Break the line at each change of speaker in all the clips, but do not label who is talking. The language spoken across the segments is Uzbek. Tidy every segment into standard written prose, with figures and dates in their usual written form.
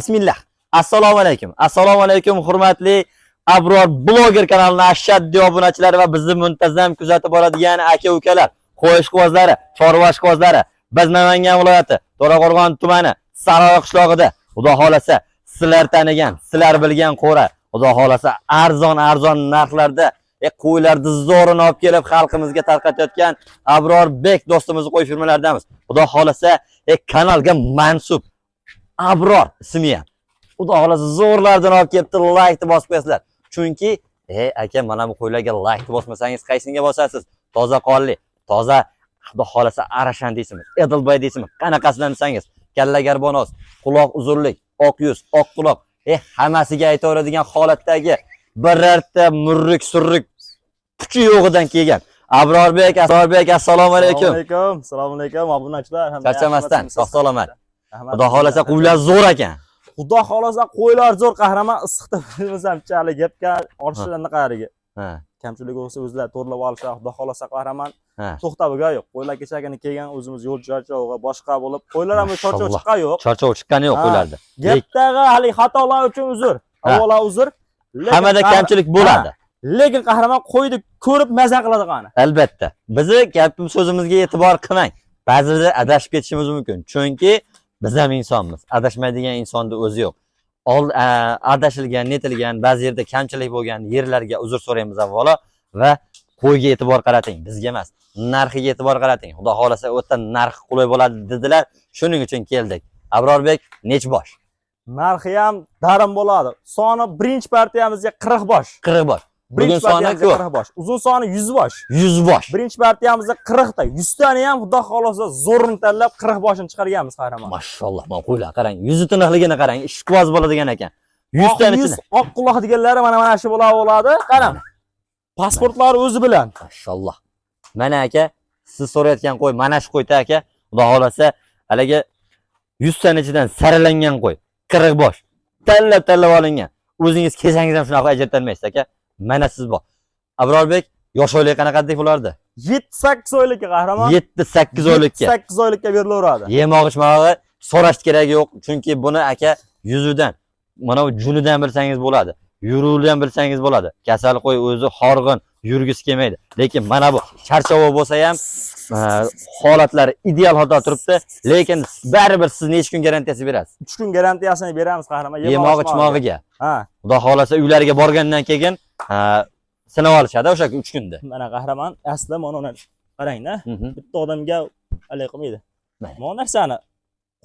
Bismillah. Assalomu alaykum. Assalomu alaykum hurmatli Abror bloger kanalining ashaddiy obunachilari va bizni muntazam kuzatib boradigan aka-ukalar, qo'yishqozlari, chorva ishqozlari. Biz Namangan viloyati To'raqo'rg'on tumani Saroy qishlog'ida, Xudo xolasa, sizlar tanigan, sizlar bilgan qo'ra, Xudo xolasa arzon narxlarda qo'ylarni zo'rini olib kelib xalqimizga tarqatayotgan Abrorbek do'stimizning qo'y firmalaridanmiz. Xudo xolasa, kanalga mansub Abror ismi ham. Xudo xolasa zo'rlardan olib kelibdi, like bosib qo'yasizlar. Chunki aka, mana bu qo'ylarga like bosmasangiz qaysinga bosasiz? Toza qonli, toza Xudo xolasa Arashan deysizmi, Edilboy deysizmi, qanaqasidan desangiz, kalla garbonoz, quloq uzunlik, oq yuz, oq quloq, hammasiga aytaveradigan holatdagi birorta murrik surrik kuchi yo'g'idan kelgan Abrorbek, assalomu alaykum.
Assalomu alaykum, obunachilar.
Charchamasdan, sog' salomat. Xudo xolasa qo'ylar zo'r ekan.
Xudo xolasa qo'ylar zo'r, qahramon issiqda bilmasam chali gapga olishidan qarigi. Kamchilik bo'lsa o'zlar to'rlab olishar, xudo xolasa qahramon. To'xtab yo'q. Qo'ylar kechagina kelgan o'zimiz yo'l charchovga boshqa bo'lib, qo'ylar ham charchov chiqqan yo'q.
Charchov chiqqani yo'q qo'ylarda.
Gapdagi hali xatolar uchun uzr. Avvalo uzr.
Hammada kamchilik bo'ladi.
Lekin qahramon qo'yni ko'rib maza qiladi qani.
Albatta. Bizni gapim so'zimizga e'tibor qilmang. Ba'zida adashib ketishimiz mumkin. Chunki biz ham insonmiz. Adashmaydigan insonning o'zi yo'q. Adashilgan, netilgan, ba'zi yerda kamchilik bo'lgan yerlarga uzr so'raymiz avvalo va qo'yga e'tibor qarating, bizga emas. Narxiga e'tibor qarating. Xudo xolasa o'ta narx qulay bo'ladi dedilar. Shuning uchun keldik. Abrorbek nech bosh?
Narxi ham darim bo'ladi. Soni birinchi partiyamizga 40 bosh.
40 bosh. Bugun soni
40 bosh. Uzun soni 100 bosh.
100 bosh.
Birinchi partiyamizda 40 ta. 100 tani ham xudo xolasa zo'rini tanlab 40 boshini chiqarganmiz qahramon.
Mashalloh, mana qo'ylar qarang. Yuzi tiniqligini qarang. Ishqoz bo'ladigan ekan. 100 tani ichida.
Oq quloq deganlari mana shu bo'ladi. Qarang. Pasportlari o'zi bilan.
Mashalloh. Mana aka, siz so'rayotgan qo'y mana shu qo'yda aka. Xudo xolasa, haliga 100 tani ichidan saralangan qo'y. 40 bosh. Tanlab olingan. O'zingiz kelsangiz ham shunaqa ajratolmaysiz aka. Mana siz bor. Abrorbek, yosh oylik qanaqadek bo'lardi?
7-8 oylikka qahramon.
7-8 oylikka.
8 oylikka berilaveradi.
Yemoq-ichmog'i so'rash keragi yo'q, chunki buni aka yuzidan, mana bu junidan bilsangiz bo'ladi. Yuruvidan bilsangiz bo'ladi. Kasal qo'y o'zi horg'in, yurgisi kelmaydi. Lekin mana bu charchovi bo'lsa ham holatlari ideal holda turibdi, lekin baribir siz necha kun garantiyasi berasiz?
3 kun garantiyasini beramiz qahramon.
Yemoq-ichmog'iga. Xudo xolasa uylariga borgandan keyin sinab olishadi o'sha 3 kunda.
Mana qahramon, asli mana uni qarang-da. Bitta odamga alay qilmaydi. Mana narsani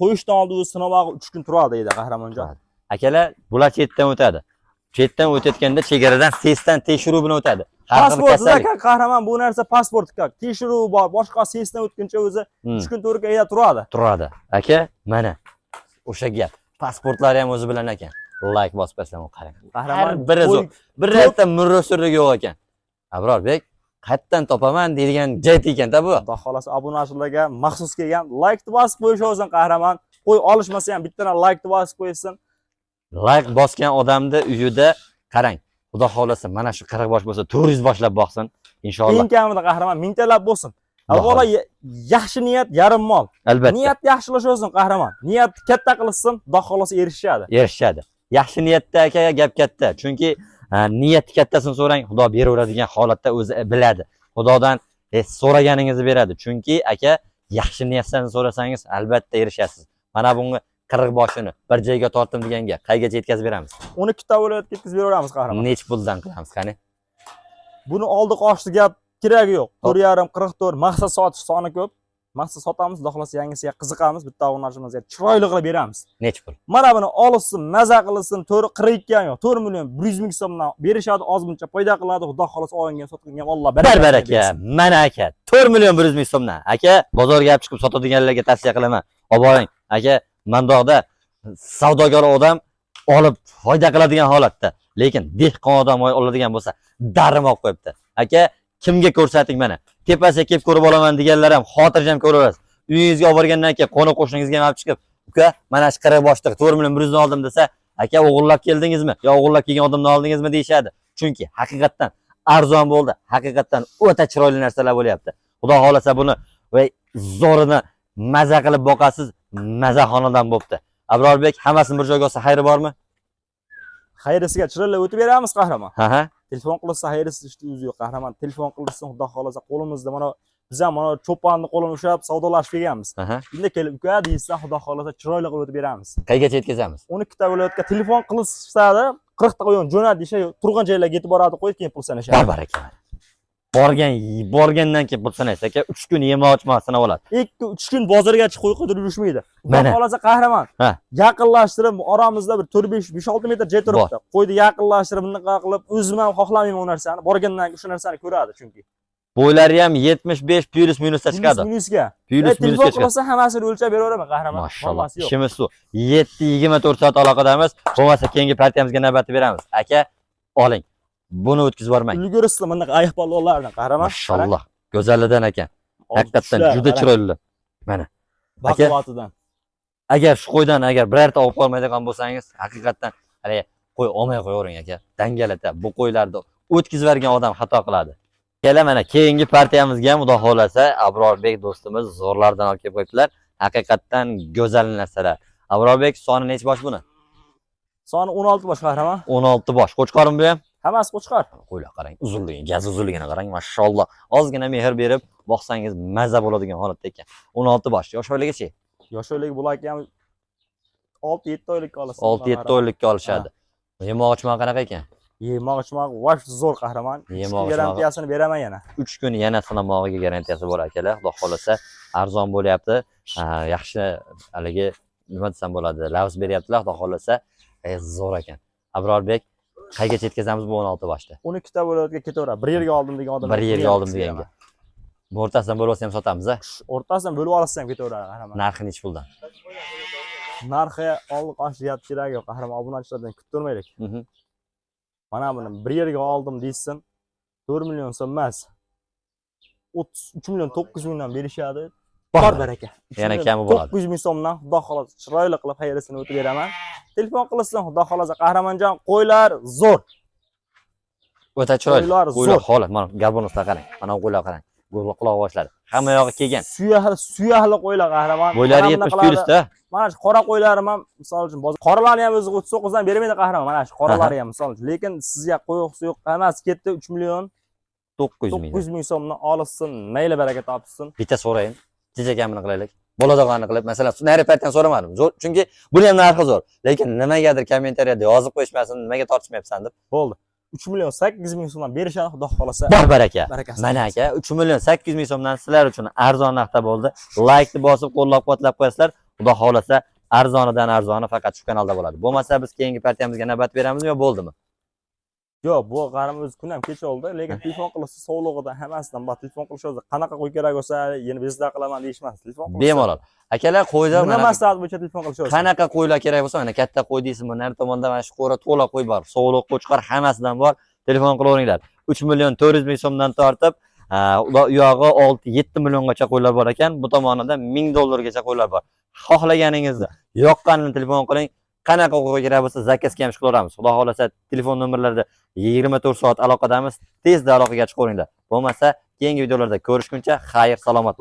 qo'yishdan oldin o'zi sinovog'i 3 kun turadi deydi qahramonjon.
Akalar, bular chetdan o'tadi. Chetdan o'tayotganda chegaradan sesdan tekshiruv bilan o'tadi.
Pasport ekan qahramon, bu narsa pasport ekan. Tekshiruv bor, boshqa sesdan o'tguncha o'zi 3 kun turga turadi.
Turadi. Aka, mana o'sha gap. Pasportlari ham o'zi bilan ekan. Like bosib qo'ysam qarang. Qahramon birorta murro'sirlik yo'q ekan. Abrorbek, qayerdan topaman deydigan joy ekan-da bu.
Xudo xolasa obunachilarga maxsus kelgan like bosib qo'yish o'zin qahramon. Qo'y olishmasa ham bittadan like bosib qo'ysin.
Like bosgan odamni uyida qarang. Xudo xolasa mana shu 40 bosh bo'lsa 400 boshlab boqsin inshaalloh.
Eng kamida qahramon mintalab bo'lsin. Avvalo yaxshi niyat yarim mol.
Albatta.
Niyat yaxshilash o'zin qahramon. Niyat katta qilsin, Xudo xolasa erishadi. Yaxshi niyatda aka gap katta. Chunki niyat kattasini so'rang, Xudo beraveradigan holatda o'zi biladi. Xudodan so'raganingizni beradi. Chunki aka yaxshi niyatdan so'rasangiz albatta erishasiz. Mana bunga 40 boshini bir joyga tortdim deganga qaygacha yetkazib beramiz? 12 ta viloyatga yetkazib beramiz qahramon.
Nech puldan qilamiz qani?
Buni oldi qochdi gap keragi yo'q. 4,5 44 maqsad sotish soni ko'p. Maqsad sotamiz, xudo xolasa yangisiga qiziqamiz, bitta obunachiimizga chiroyli qilib beramiz.
Nech pul?
Mana buni olsin, maza qilsin, 42 ham yo'q. 4 million 100 ming so'mdan berishadi, ozmuncha foyda qiladi. Xudo xolasa olgan, sotgan Alloh
baraka. Mana aka, 4 million 100 ming so'mdan. Aka, bozorga olib chiqib sotadiganlarga tavsiya qilaman. Olib boring. Aka, mandoqda savdogar odam olib foyda qiladigan holatda, lekin dehqon odam oladigan bo'lsa, darim olib qo'yibdi. Aka, kimga ko'rsating mana? Tepasiga kelib ko'rib olaman deganlar ham xotirjam ko'raverasiz. Uyingizga olib borgandan keyin qo'ni qo'shningizga olib chiqib, "Uka, mana shu 40 boshliq 4 million 100 dan oldim" desa, "Aka, o'g'irlab keldingizmi? Yo o'g'irlab kelgan odamdan oldingizmi?" deyshadi. Chunki haqiqatan arzon bo'ldi. Haqiqatan o'ta chiroyli narsalar bo'lyapti. Xudo xolasa buni va zo'rini maza qilib boqasiz, maza xonadan bo'pti. Abrorbek hammasini bir joyga olsa xayri bormi?
Xayrisiga chiroyli o'tib beramiz qahramon.
Ha.
Telefon qilsa xayrisi ishni o'zi yo'q qahramon. Telefon qilsa xudo xolasa qo'limizda mana biz ham mana cho'ponni qo'lini ushlab savdolashib kelganmiz. Endi kelib uka deysan xudo xolasa chiroyli qilib o'tib beramiz.
Qayergacha yetkazamiz?
12 ta viloyatga telefon qilishsa-da 40 ta qo'yon jo'nat desha turgan joylarga yetib boradi qo'yib keyin pul sanashadi.
Baraka. Borgandan keyin pul sanaysiz aka 3 kun yemoq-ichmoq sanab oladi.
2-3 kun bozorga chiqib qo'y qidirib yurishmaydi.
Mana.
Xudo xolasa qahramon. Yaqinlashtirib oramizda bir 4-5 metr joy turibdi. Qo'yni yaqinlashtirib bunaqa qilib o'zim ham xohlamayman u narsani. Borgandan keyin o'sha narsani ko'radi chunki.
Bo'ylari ham 75 plus minusga chiqadi.
Minusga.
Plus minusga chiqadi.
Qilsa hammasini o'lchab beraveraman qahramon.
Mashallah. Ishimiz shu. 7-24 soat aloqadamiz. Bo'lmasa keyingi partiyamizga navbatni beramiz. Aka, oling. Buni o'tkazib yubormang.
Ulgurisizlar bunday ayiq polvonlardan qahramon.
Mashallah. Go'zalidan ekan. Haqiqatan juda chiroyli. Mana.
Baquvvatidan.
Agar shu qo'ydan agar birorta olib qolmaydigan bo'lsangiz, haqiqatan hali qo'y olmay qo'yavering aka. Dangalata bu qo'ylarni o'tkazib bergan odam xato qiladi. Kela mana keyingi partiyamizga ham xudo xolasa Abrorbek do'stimiz zo'rlardan olib kelib qo'yibdilar. Haqiqatan go'zal narsalar. Abrorbek soni necha bosh buni?
Soni 16 bosh qahramon.
16 bosh. Qo'chqorim bu ham?
Hammasi qo'chqor.
Qo'ylar qarang, uzunligi, gaz uzunligini qarang, mashalloh. Ozgina mehr berib boqsangiz mazza bo'ladigan holatda ekan. 16 bosh. Yosh oyligichi?
Yosh oyligi bo'larkan 6-7 oylikka olasiz.
6-7 oylikka olishadi. Yemoq-ichmoq qanaqa ekan?
Yemoq-ichmoq vash zo'r qahramon. Garantiyasini beraman yana.
3 kun yana sinamog'iga garantiyasi bor akalar. Xudo xolasa arzon bo'lyapti. Yaxshi haligi nima desam bo'ladi, lavz beryaptilar. Xudo xolasa zo'r ekan. Abrorbek qayergacha yetkazamiz bu 16 boshda?
12 ta viloyatga ketaveradi. Bir yerga oldim degan odam.
Bir yerga oldim deganga. Bu o'rtasidan bo'lib olsa ham sotamiz a?
O'rtasidan bo'lib olsa ham ketaveradi qahramon.
Narxi necha puldan?
Narxi olib qo'yish deyapti kerak yo'q qahramon, obunachilardan kuttirmaylik. Mana buni bir yerga oldim deysin 4 million so'm emas. 3 million 900 mingdan berishadi. Bor baraka.
Yana kami bo'ladi.
900 ming so'mdan xudo xolasa chiroyli qilib xayrisini o'tib beraman. Telefon qilsin xudo xolasa qahramonjon qo'ylar zo'r.
O'ta chiroyli. Qo'ylar holat. Mana garbonuslar qarang. Mana qo'ylar qarang. Quloq boshladi. Hamma yog'i kelgan.
Suyahli qo'ylar qahramon.
Bo'ylari 70 plusda.
Mana shu qora qo'ylarim ham misol uchun qoralarni ham o'zi 39 dan bermaydi qahramon. Mana shu qoralari ham misol uchun. Lekin sizga qo'yqisi yo'q. Hammasi ketdi 3 million 900 ming so'mdan olsin, mayli baraka topsin.
Bitta so'rayin. Jeja kamini qilaylik. Bo'ladiganini qilib, masalan, nari partdan so'ramadim. Chunki buni ham narxi zo'r. Lekin nimagadir kommentariyada yozib qo'yishmasin, nimaga tortishmayapsan deb.
Bo'ldi. 3 million 800 ming so'mdan berishadi xudo xolasa.
Bor baraka. Mana aka, 3 million 800 ming so'mdan sizlar uchun arzon narxda bo'ldi. Like-ni bosib, qo'llab-quvvatlab qo'yasizlar. Xudo xolasa arzonidan arzoni faqat shu kanalda bo'ladi. Bo'lmasa biz keyingi partiyamizga navbat beramizmi yo bo'ldimi?
Yo'q, bu qarim o'zi kun ham kecha oldi, lekin telefon qilsa sog'lig'idan hammasidan bor. Telefon qilish o'zi qanaqa qo'y kerak bo'lsa, yana bizda qilaman deyishmas. Telefon qilsa
bemalol. Akalar qo'yda
mana maslahat bo'yicha telefon qilish o'zi.
Qanaqa qo'ylar kerak bo'lsa, mana katta qo'y deysizmi, nari tomonda mana shu qo'ra to'la qo'y bor. Sog'liq, qo'chqor hammasidan bor. Telefon qilaveringlar. 3 million 400 ming so'mdan tortib, u yog'i 6-7 milliongacha qo'ylar bor ekan. Bu tomonida 1000 dollargacha qo'ylar bor. Xohlaganingizni yoqqanini telefon qiling. Qanaqa qo'y kerak bo'lsa, zakazga ham chiqaveramiz. Xudo xolasa telefon nomerlarida 24 soat aloqadamiz. Tezda aloqaga chiqaveringlar. Bo'lmasa keyingi videolarda ko'rishguncha xayr, salomat.